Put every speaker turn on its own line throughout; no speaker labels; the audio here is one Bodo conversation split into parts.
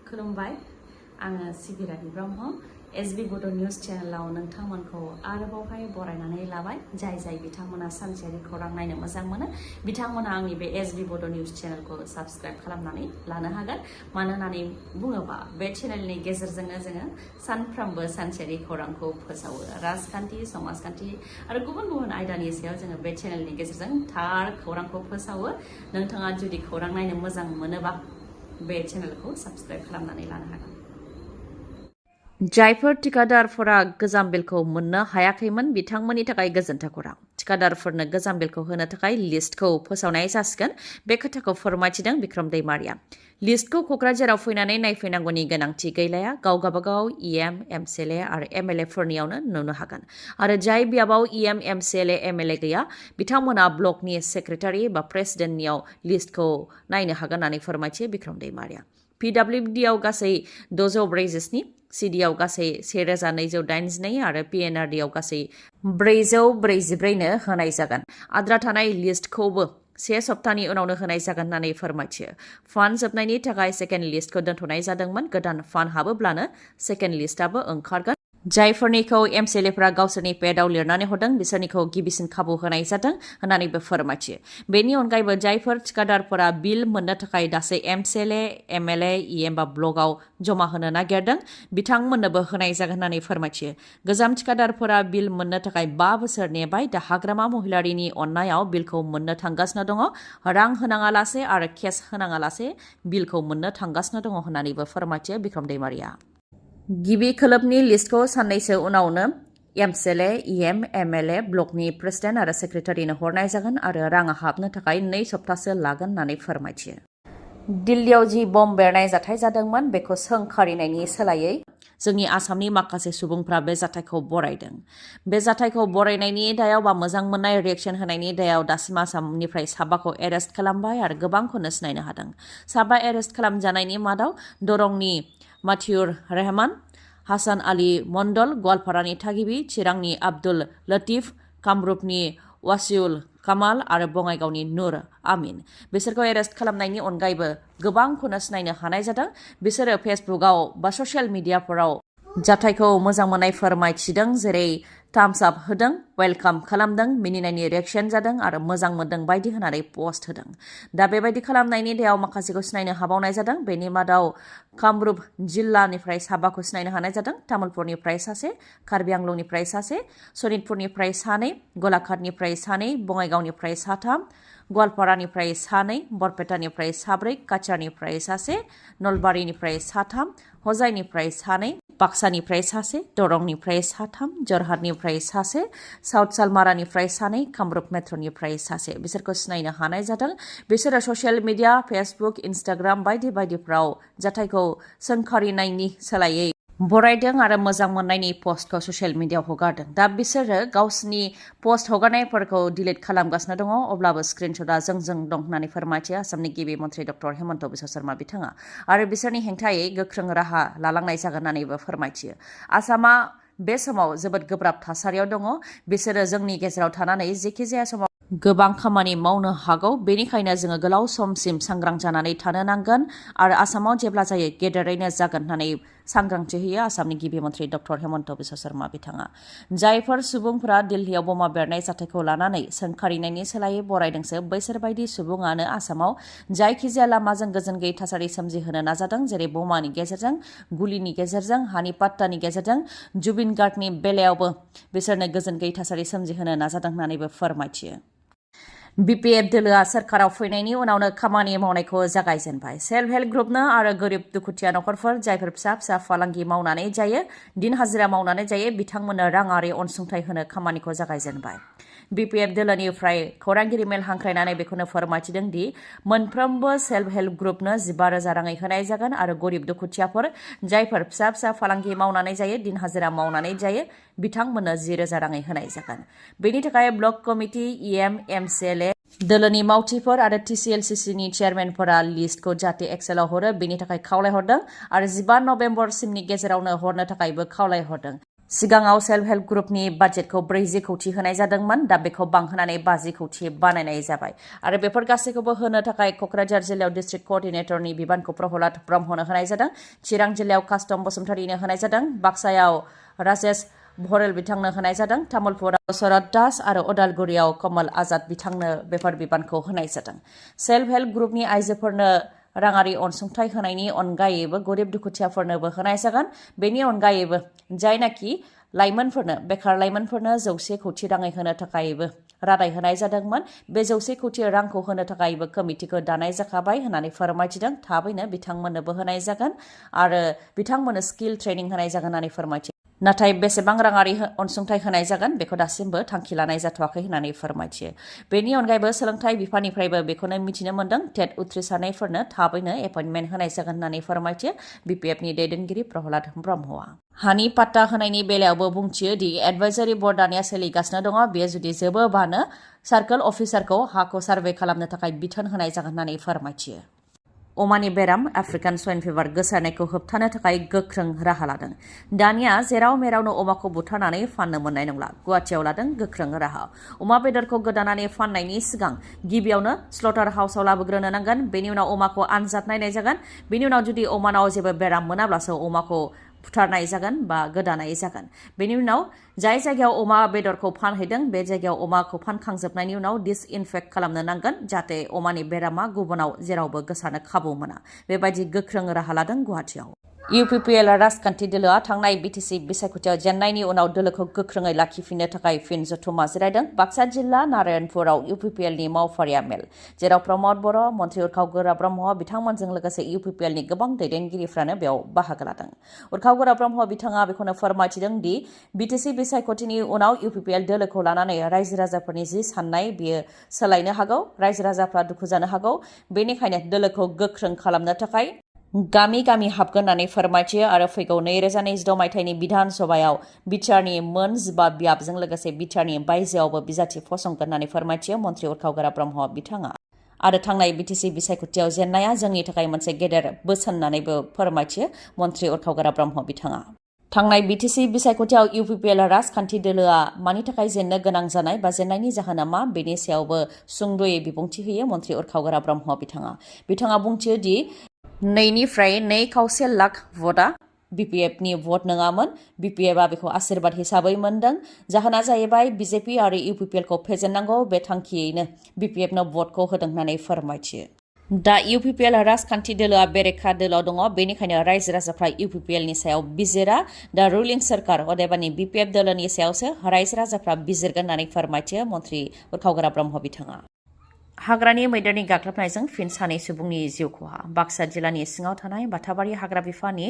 खुलुमबाय आङो सिबिरानि ब्रह्म एसबी बड' निउज चेनेलाव नोंथांमोनखौ आरोबावहाय बरायनानै लाबाय जाय बिथांमोना सानसेयारि खौरां नायनो मोजां मोनो बिथांमोना आंनि बे एसबी बड' निउज चेनेलखौ साबस्क्राइब खालामनानै लानो हागोन मानो होननानै बुङोबा बे चेनेलनि गेजेरजोंनो जोङो सानफ्रोमबो सानसेयारि खौरांखौ फोसावो राजखान्थि समाजखान्थि आरो गुबुन आयदानि सायाव जोङो बे चेनेलनि गेजेरजों थार खौरांखौ फोसावो नोंथाङा जुदि खौरां नायनो मोजां मोनोबा बे चेनेलखौ साबस्क्राइब खालामनानै लानो हागोन जायफोर टिकादारफोरा गोजाम बिलखौ मोननो हायाखैमोन बिथांमोननि थाखाय गोजोनथाव खौरां टिकादारफोरनो गोजाम बिलखौ होनो थाखाय लिस्टखौ फोसावनाय जासिगोन बे खोथाखौ फोरमायथिदों बिक्रम दैमारिया लिस्टखौ क'क्राझाराव फैनानै नायफैनांगौनि गोनांथि गैलाया गाव गावबागाव इएम एमसिएलए आरो एमएलए फोरनियावनो नुनो हागोन आरो जाय बियाबाव इएम एमसिएलए एमएलए गैया बिथांमोना ब्लकनि सेक्रेटारि बा प्रेसिडेन्टनियाव लिस्टखौ नायनो हागोन होननानै फोरमायथियो बिक्रम दैमारिया पिडब्लिउडिआव गासै 647 सिडिआव गासै 1282 आरो पिएनआरडिआव गासै 444 नो होनाय जागोन आद्रा थानाय लिस्टखौबो 1 सप्तानि उनावनो होनाय जागोन होननानै फोरमायथियो फान्ड जोबनायनि थाखाय सेकेन्ड लिस्टखौ दोनथ'नाय जादोंमोन गोदान फान्ड हाबोब्लानो सेकेन्ड लिस्टआबो ओंखारगोन जायफोरनिखौ एमसिएलएफोरा गावसोरनि पेडआव लिरनानै हरदों बिसोरनिखौ गिबिसिन खाबु होनाय जादों होननानैबो फोरमायथियो बेनि अनगायैबो जायफोर थिकादारफोरा बिल मोननो थाखाय दासो एमसिएलए एमएलए इएम बा ब्लकआव जमा होनो नागिरदों बिथांमोननोबो होनाय जागोन होननानै फोरमायथियो गोजाम थिकादारफोरा बिल मोननो थाखाय 5 बोसोर नेबाय दा हाग्रामा महिलारिनि अननायाव बिलखौ मोननो थांगासिनो दङ रां होनाङा लासे आरो केस होनाङा लासे बिलखौ मोननो थांगासिनो दङ होननानैबो फोरमायथियो बिक्रम दैमारिया गिबि खोलोबनि लिस्टखौ साननैसो उनावनो एमसिएलए इएम एमएलए ब्लकनि प्रेसिडेन्ट आरो सेक्रेटारिनो हरनाय जागोन आरो राङा हाबनो थाखाय 2 सप्तासो लागोन होननानै फोरमायथियो दिल्लीयाव जि बम बेरनाय जाथाय जादोंमोन बेखौ सोंखारिनायनि सोलायै जोंनि आसामनि माखासे सुबुंफ्रा बे जाथायखौ बरायदों बे जाथायखौ बरायनायनि दायाव बा मोजां मोननाय रिएक्शन होनायनि दायाव दासिम आसामनिफ्राय साबाखौ एरेस्ट खालामबाय आरो गोबांखौनो सिनायनो हादों साबा एरेस्ट खालामजानायनि मादाव दरंनि माथिउर रहमान हासान आली मण्डल गवालपारानि थागिबि चिरांनि आब्दुल लतीफ कामरुपनि वासिउल कामाल आरो बङाइगावनि नूर आमिन बिसोरखौ एरेस्ट खालामनायनि अनगायैबो गोबांखौनो सिनायनो हानाय जादों बिसोरो फेसबुकआव बा ससियेल मिडियाफोराव जाथायखौ मोजां मोननाय फोरमायथिदों जेरै थाम्स आप होदों वेलकाम खालामदों मिनिनायनि रिएक्शन जादों आरो मोजां मोनदों बायदि होनानै पोस्ट होदों दा बेबायदि खालामनायनि दायाव माखासेखौ सिनायनो हाबावनाय जादों बेनि मादाव कामरुप जिल्लानिफ्राय साबाखौ सिनायनो हानाय जादों तामुलपुरनिफ्राय सासे कार्बि आंलंनिफ्राय सासे सनितपुरनिफ्राय 2 गलाघाटनिफ्राय 2 बङाइगावनिफ्राय 3 गवालपारानिफ्राय 2 बरपेटानिफ्राय 4 काछारनिफ्राय 1 नलबारिनिफ्राय 3 हजाइनिफ्राय 2 बाक्सानिफ्राय 1 दरंनिफ्राय 3 जरहाटनिफ्राय 1 साउथ सालमारानिफ्राय 2 कामरुप मेट्र'निफ्राय 1 बिसोरखौ सिनायनो हानाय जादों बिसोरो ससियेल मिडिया फेसबुक इन्स्टाग्राम बायदिफ्राव जाथायखौ सोंखारिनायनि सोलायै बरायदों आरो मोजां मोननायनि पस्टखौ ससियेल मिडियाआव हगारदों दा बिसोरो गावसिनि पस्ट हगारनायफोरखौ डिलिट खालामगासिनो दङ अब्लाबो स्क्रिनशटआ जों दं होननानै फोरमायथियो आसामनि गिबि मन्थ्रि डक्टर हेमन्त बिश्व शर्मा बिथाङा आरो बिसोरनि हेंथायै गोख्रों राहा लालांनाय जागोन होननानैबो फोरमायथियो आसामा बे समाव जोबोद गोब्राब थासारियाव दङ बिसोरो जोंनि गेजेराव थानानै जेखि जाया समाव गोबां खामानि मावनो हागौ बेनिखायनो जोङो गोलाव समसिम सांग्रां जानानै थानो नांगोन आरो आसामाव जेब्ला जायो गेदेरैनो जागोन होननानै सांग्रांथि होयो आसामनि गिबि मन्थ्रि डक्टर हेमन्त बिश्व शर्मा बिथाङा जायफोर सुबुंफोरा दिल्लीयाव बमा बेरनाय जाथायखौ लानानै सोंखारिनायनि सोलायै बरायदोंसो बैसोर बायदि सुबुङानो आसामाव जायखिजाया लामाजों गोजोन गैयै थासारि सोमजिहोनो नाजादों जेरै बमानि गेजेरजों गुलिनि गेजेरजों हानि पाट्टानि गेजेरजों जुबिन गार्गनि बेलायावबो बिसोरनो गोजोन गैयै थासारि सोमजिहोनो नाजादों होननानैबो फोरमायथियो बिपिएफ दोलोआ सोरखाराव फैनायनि उनावनो खामानि मावनायखौ जागायजेनबाय सेल्फ हेल्प ग्रुपनो आरो गोरिब दुखुथिया नखरफोर जायफोर फिसा फालांगि मावनानै जायो दिन हाजिरा मावनानै जायो बिथांमोननो राङारि अनसुंथाइ होनो खामानिखौ जागायजेनबाय बिपिएफ दोलोनिफ्राय खौरांगिरि मेल हांख्रायनानै बेखौनो फोरमायथिदों दि मोनफ्रोमबो सेल्फ हेल्प ग्रुपनो 15,000 राङै होनाय जागोन आरो गरिब दुखुथियाफोर जायफोर फिसा फालांगि मावनानै जायो दिन हाजिरा मावनानै जायो बिथांमोननो 10,000 राङै होनाय जागोन बेनि थाखाय ब्लक कमिटि इएम एमसिएलए दोलोनि मावथिफोर आरो टिसिएलसिसिनि चेयारमेनफोरा लिस्टखौ जाहाथे एक्सेलाव हरो बेनि थाखाय खावलायहरदों आरो 15 नभेम्बरसिमनि गेजेरावनो हरनो थाखायबो खावलायहरदों सिगाङाव सेल्फ हेल्प ग्रुपनि बाजेटखौ 40 कौटि होनाय जादोंमोन दा बेखौ बांहोनानै 50 कौटि बानायनाय जाबाय आरो बेफोर गासैखौबो होनो थाखाय क'क्राझार जिल्लायाव डिस्ट्रिक्ट क'अर्डिनेटरनि बिबानखौ प्रहलाद ब्रह्मनो होनाय जादों चिरां जिल्लायाव कास्टम बसुमतारीनो होनाय जादों बाक्सायाव राजेश भरेल बिथांनो होनाय जादों तामुलपुराव शरद दास आरो उदालगुरियाव कमल आजाद बिथांनो बेफोर बिबानखौ होनाय जादों सेल्फ हेल्प ग्रुपनि आइजोफोरनो राङारि अनसुंथाइ होनायनि अनगायैबो गरिब दुखुथियाफोरनोबो होनाय जागोन बेनि अनगायैबो जायनाखि लाइमोनफोरनो बेकार लाइमोनफोरनो 100 कौटि राङै होनो थाखायबो रादाय होनाय जादोंमोन बे 100 कौटि रांखौ होनो थाखायबो कमिटिखौ दानाय जाखाबाय होननानै फोरमायथिदों थाबैनो बिथांमोननोबो होनाय जागोन आरो बिथांमोननो स्किल ट्रेनिं होनाय जागोन होननानै फोरमायथिदों नाथाय बेसेबां राङारि अनसुंथाइ होनाय जागोन बेखौ दासिमबो थांखि लानाय जाथ'वाखै होननानै फोरमायथियो बेनि अनगायैबो सोलोंथाइ बिफाननिफ्रायबो बेखौनो मिथिनो मोन्दों टेट उथ्रिसारनायफोरनो थाबैनो एपइन्टमेन्ट होनाय जागोन होननानै फोरमायथियो बिपिएफनि दैदेनगिरि प्रहलाद ब्रह्मआ हानि पाट्टा होनायनि बेलायावबो बुंथियो दि एडभाइजारि बर्ड दानिया सोलिगासिनो दङ बेयो जुदि जोबोबानो सार्कोल अफिसारखौ हाखौ सार्भे खालामनो थाखाय बिथोन होनाय जागोन होननानै फोरमायथियो अमानि बेराम आफ्रिकान स्वाइन फिभार गोसारनायखौ होबथानो थाखाय गोख्रों राहा लादों दानिया जेराव मेरावनो अमाखौ बुथारनानै फाननो मोननाय नंला गुवाहाटियाव लादों गोख्रों राहा अमा बेदरखौ गोदानानै फाननायनि सिगां गिबियावनो स्लटार हाउसाव लाबोग्रोनो नांगोन बेनि उनाव अमाखौ आनजाद नायनाय जागोन बेनि उनाव जुदि अमानाव जेबो बेराम मोनाब्लासो अमाखौ बुथारनाय जागोन बा गोदानाय जागोन बेनि उनाव जाय जायगायाव अमा बेदरखौ फानहैदों बे जायगायाव अमाखौ फानखांजोबनायनि उनाव डिसइनफेक्ट खालामनो नांगोन जाहाथे अमानि बेरामा गुबुनाव जेरावबो गोसारनो खाबु मोना बेबायदि गोख्रों राहा लादों गुवाहाटियाव इउपिपिएल राजखान्थि दोलोआ थांनाय बिटिसि बिसायख'थियाव जेन्नायनि उनाव दोलोखौ गोख्रोङै लाखिफिननो थाखाय फिन जथुमा जिरायदों बाक्सा जिल्ला नारायणपुराव इउपिपिएलनि मावफारिया मेल जेराव प्रमद बर' मन्त्रि उरखाव ब्रह्म बिथांमोनजों लोगोसे इउपिपिएलनि गोबां दैदेनगिरिफ्रानो बेयाव बाहागो लादों उरखाव ब्रह्म बिथाङा बेखौनो फोरमायथिदों दि बिटिसि बिसायख'थिनि उनाव इउपिपिएल दोलोखौ लानानै रायजो राजाफोरनि जि साननाय बियो सोलायनो हागौ रायजो राजाफ्रा दुखु जानो हागौ बेनिखायनो दोलोखौ गोख्रों खालामनो थाखाय गामि गामि हाबगोन होननानै फोरमायथियो आरो फैगौ 2026 मायथाइनि बिधान सभायाव बिटिआरनि मोन 15 बियाबजों लोगोसे बिटिआरनि बायजोआवबो बिजाथि फसंगोन होननानै फोरमायथियो मन्त्रि उरखाव ब्रह्म बिथाङा आरो थांनाय बिटिसि बिसायख'थियाव जेन्नाया जोंनि थाखाय मोनसे गेदेर बोसोन होननानैबो फोरमायथियो मन्त्रि उरखाव ब्रह्म बिथाङा थांनाय बिटिसि बिसायख'थियाव इउपिपिएल राजखान्थि दोलोआ मानि थाखाय जेननो गोनां जानाय बा जेन्नायनि जाहोना मा बेनि सायावबो सुंद'यै बिबुंथि होयो मन्त्रि उरखाव ब्रह्म बिथाङा बुंथियो दि 2.2 लाख भटआ बिपिएफनि भट नङामोन बिपिएफआ बेखौ आशीर्बाद हिसाबै मोनदों जाहोना जाहैबाय बिजेपि आरो इउपिपिएलखौ फेजेननांगौ बे थांखियैनो बिपिएफनो भटखौ होदों होननानै फोरमायथियो दा इउपिपिएल राजखान्थि दोलोआ बेरेखा दोलोआव दङ बेनिखायनो रायजो राजाफ्रा इउपिपिएलनि सायाव बिजिरा दा रुलिं सोरखार अदेबानि बिपिएफ दोलोनि सायावसो रायजो राजाफ्रा बिजिरगोन होननानै फोरमायथियो मन्त्रि उरखाव ब्रह्म बिथाङा हाग्रानि मैदेरनि गाग्लोबनायजों फिन सानै सुबुंनि जिउ खहा बाक्सा जिल्लानि सिङाव थानाय बाथाबारि हाग्रा बिफाननि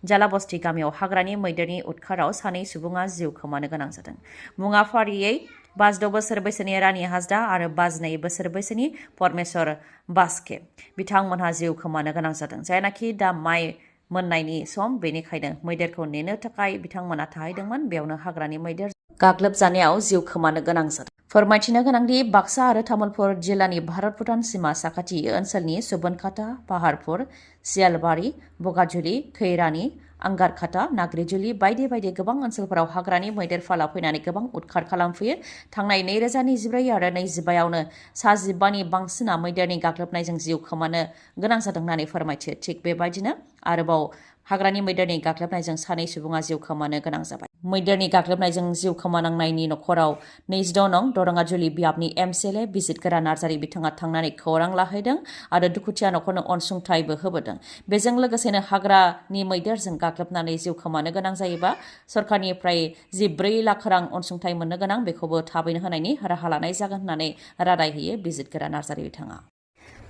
जालाबस्ति गामियाव हाग्रानि मैदेरनि उदखाराव सानै सुबुङा जिउ खोमानो गोनां जादों मुङा फारियै 52 बोसोर बैसोनि रानी हाजदा आरो 52 बोसोर बैसोनि परमेश्वर बास्के बिथांमोनहा जिउ खोमानो गोनां जादों जायनाखि दा माइ मोननायनि सम बेनिखायनो मैदेरखौ नेनो थाखाय बिथांमोना थाहैदोंमोन बेयावनो हाग्रानि मैदेर गाग्लोबजानायाव जिउ खोमानो गोनां जादों फोरमायथिनो गोनांदि बाक्सा आरो तामुलपुर जिल्लानि भारत भुटान सीमा साखाथि ओनसोलनि सुबनखाता पाहारपुर सियालबारि बगाजुलि खैरानि आंगारखाता नाग्रिजुलि बायदि बायदि गोबां ओनसोलफोराव हाग्रानि मैदेर फाला फैनानै गोबां उदखार खालामफैयो थांनाय 2024 आरो 25आवनो 15नि बांसिना मैदेरनि गाग्लोबनायजों जिउ खोमानो गोनां जादों होननानै फोरमायथियो थिग बेबायदिनो आरोबाव हाग्रानि मैदेरनि गाग्लोबनायजों सानै सुबुङा जिउ खोमानो गोनां जाबाय मैदेरनि गाग्लोबनायजों जिउ खोमानांनायनि नखराव 26 नं दरङाजुलि बियाबनि एमसिएलए बिजितगोरा नार्जारि बिथाङा थांनानै खौरां लाहैदों आरो दुखुथिया नखरनो अनसुंथाइबो होबोदों बेजों लोगोसेनो हाग्रानि मैदेरजों गाग्लोबनानै जिउ खोमानो गोनां जायोबा सरकारनिफ्राय जि 4 लाख रां अनसुंथाइ मोननो गोनां बेखौबो थाबैनो होनायनि राहा लानाय जागोन होननानै रादाय होयो बिजितगोरा नार्जारि बिथाङा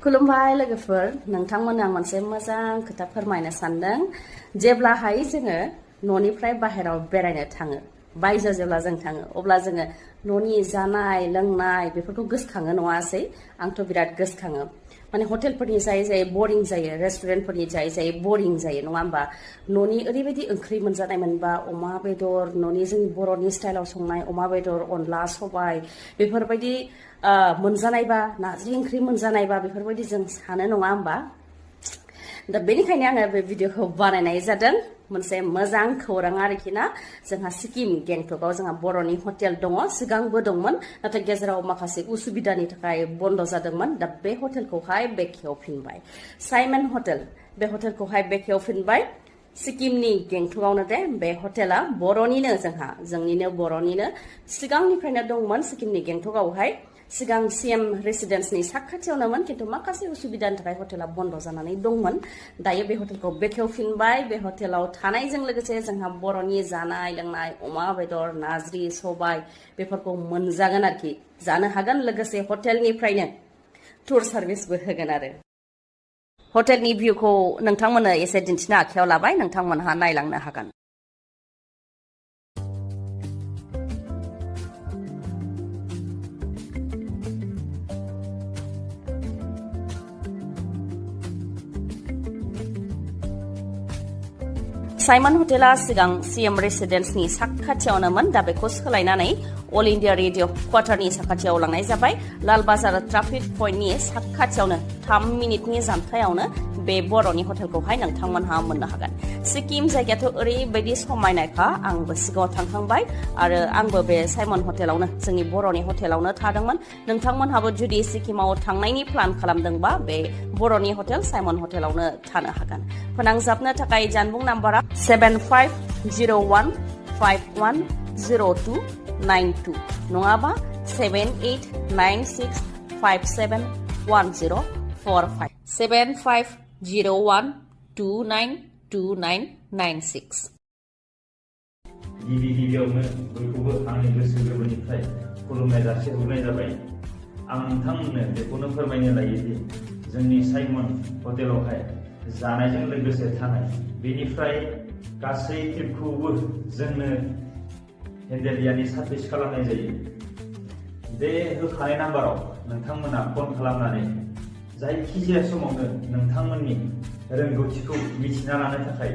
खुलुमबाय लोगोफोर नोंथांमोननो आं मोनसे मोजां खोथा फोरमायनो सानदों जेब्लाहाय जोङो न'निफ्राय बाहेरायाव बेरायनो थाङो बायजोआव जेब्ला जों थाङो अब्ला जोङो न'नि जानाय लोंनाय बेफोरखौ गोसोखाङो नङासै आंथ' बिराद गोसोखाङो माने हटेलफोरनि जायै बरिं जायो रेस्टुरेन्टफोरनि जायै बरिं जायो नङा होमबा न'नि ओरैबायदि ओंख्रि मोनजानाय मोनबा अमा बेदर न'नि जोंनि बर'नि स्टाइलाव संनाय अमा बेदर अनला सबाय बेफोरबायदि मोनजानायबा नारजि ओंख्रि मोनजानायबा बेफोरबायदि जों सानो नङा होमबा दा बेनिखायनो आङो बे भिडिअखौ बानायनाय जादों मोनसे मोजां खौरां आरोखि ना जोंहा सिक्किम गेंटकआव जोंहा बर'नि हटेल दङ सिगांबो दंमोन नाथाय गेजेराव माखासे उसुबिदानि थाखाय बन्द जादोंमोन दा बे हटेलखौहाय बेखेवफिनबाय साइमन हटेल बे हटेलखौहाय बेखेवफिनबाय सिक्किमनि गेंटकआवनो दे बे हटेला बर'निनो जोंनिनो बर'निनो सिगांनिफ्रायनो दंमोन सिक्किमनि गेंटकआवहाय सिगां सिएम रेसिडेन्सनि साखाथियावनोमोन खिन्थु माखासे उसुबिदानि थाखाय हटेला बन्द जानानै दंमोन दायो बे हटेलखौ बेखेवफिनबाय बे हटेलाव थानायजों लोगोसे जोंहा बर'नि जानाय लोंनाय अमा बेदर नारजि सबाय बेफोरखौ मोनजागोन आरोखि जानो हागोन लोगोसे हटेलनिफ्रायनो टुर सार्भिसबो होगोन आरो हटेलनि भिउखौ नोंथांमोननो एसे दिन्थिनो आखायाव लाबाय नोंथांमोनहा नायलांनो हागोन साइमन हटेला सिगां सिएम रेसिडेन्सनि साखाथियावनोमोन दा बेखौ सोलायनानै अल इन्डिया रेडिअ क्वार्टारनि साखाथियाव लांनाय जाबाय लाल बाजार ट्राफिक पइन्टनि साखाथियावनो 3 मिनिटनि जानथायावनो बे बर'नि हटेलखौहाय नोंथांमोनहा मोननो हागोन सिक्किम जायगायाथ' ओरैबायदि समायनायखा आंबो सिगाङाव थांखांबाय आरो आंबो बे साइमन हटेलावनो जोंनि बर'नि हटेलावनो थादोंमोन नोंथांमोनहाबो जुदि सिक्किमाव थांनायनि प्लान खालामदोंबा बे बर'नि हटेल साइमन हटेलावनो थानो हागोन फोनांजाबनो थाखाय जानबुं नाम्बारा 7501510292 नङाबा 7896571045 7501292996
गिबियावनो बयखौबो आंनि गोसो गोरबोनिफ्राय खुलुमनाय जासिहरनाय जाबाय आं नोंथांमोननो बेखौनो फोरमायनो लायो दि जोंनि साइमन हटेलावहाय जानायजों लोगोसे थानाय बेनिफ्राय गासै ट्रिपखौबो जोंनो हेन्डेलियानि सार्भिस खालामनाय जायो बे होखानाय नाम्बाराव नोंथांमोना फन खालामनानै जायखिजाया समावनो नोंथांमोननि रोंगौथिखौ मिथिना लानो थाखाय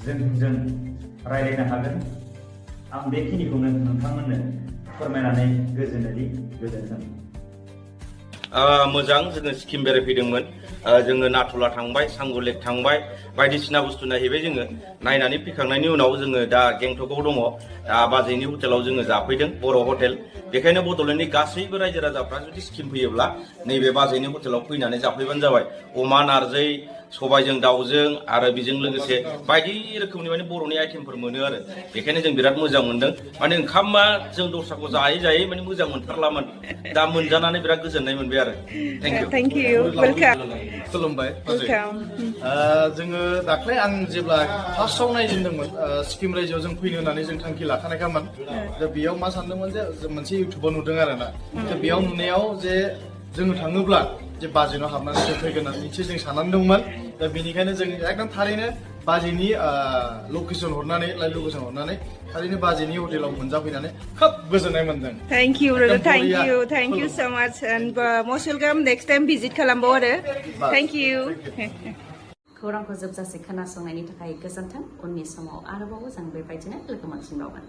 जोंजों रायलायनो हागोन आं बेखिनिखौनो नोंथांमोननो फोरमायनानै गोजोन्थों
मोजां जोङो सिक्किम बेरायफैदोंमोन जोङो नाथुला थांबाय सांगु लेक थांबाय बायदिसिना बुस्थु नायहैबाय जोङो नायनानै फैखांनायनि उनाव जोङो दा गेंटकआव दङ दा बाजैनि हटेलाव जोङो जाफैदों बर' हटेल बेखायनो बड'लेण्डनि गासैबो रायजो राजाफ्रा जुदि सिक्किम फैयोब्ला नैबे बाजैनि हटेलाव फैनानै जाफैबानो जाबाय अमा नारजि सबायजों दाउजों आरो बेजों लोगोसे बायदि रोखोमनि माने बर'नि आइटेमफोर मोनो आरो बेखायनो जों बिराद मोजां मोनदों माने ओंखामा जों दस्राखौ जायै माने मोजां मोनथारलामोन दा मोनजानानै बिराद गोजोननाय मोनबाय आरो
Thank you. Welcome.
खुलुमबाय
Welcome.
जोङो दाख्लै आं जेब्ला फार्स्टआव नायजेनदोंमोन सिक्किम रायजोआव जों फैनो होननानै जों थांखि लाखानायखामोन दा बेयाव मा सानदोंमोन जे मोनसे इउटुबाव नुदों आरोना दा बेयाव नुनायाव जे जोङो थाङोब्ला जे बाजेनाव हाबनानै जों फैगोन होननानैसो जों साननानै दंमोन दा बेनिखायनो जों एकदम थारैनो बाजेनि लकेसन हरनानै लाइभ लकेसन हरनानै थारैनो बाजेनि हटेलाव मोनजाफैनानै खोब गोजोननाय मोनदों
Thank you, brother. Thank you so much. And most welcome. Next time visit खालामबाव आरो. Thank you.
खौरांखौ जोबजासे खोनासंनायनि थाखाय गोजोन्थों उननि समाव आरोबाव जों बेबायदिनो लोगो मोनफिनबावगोन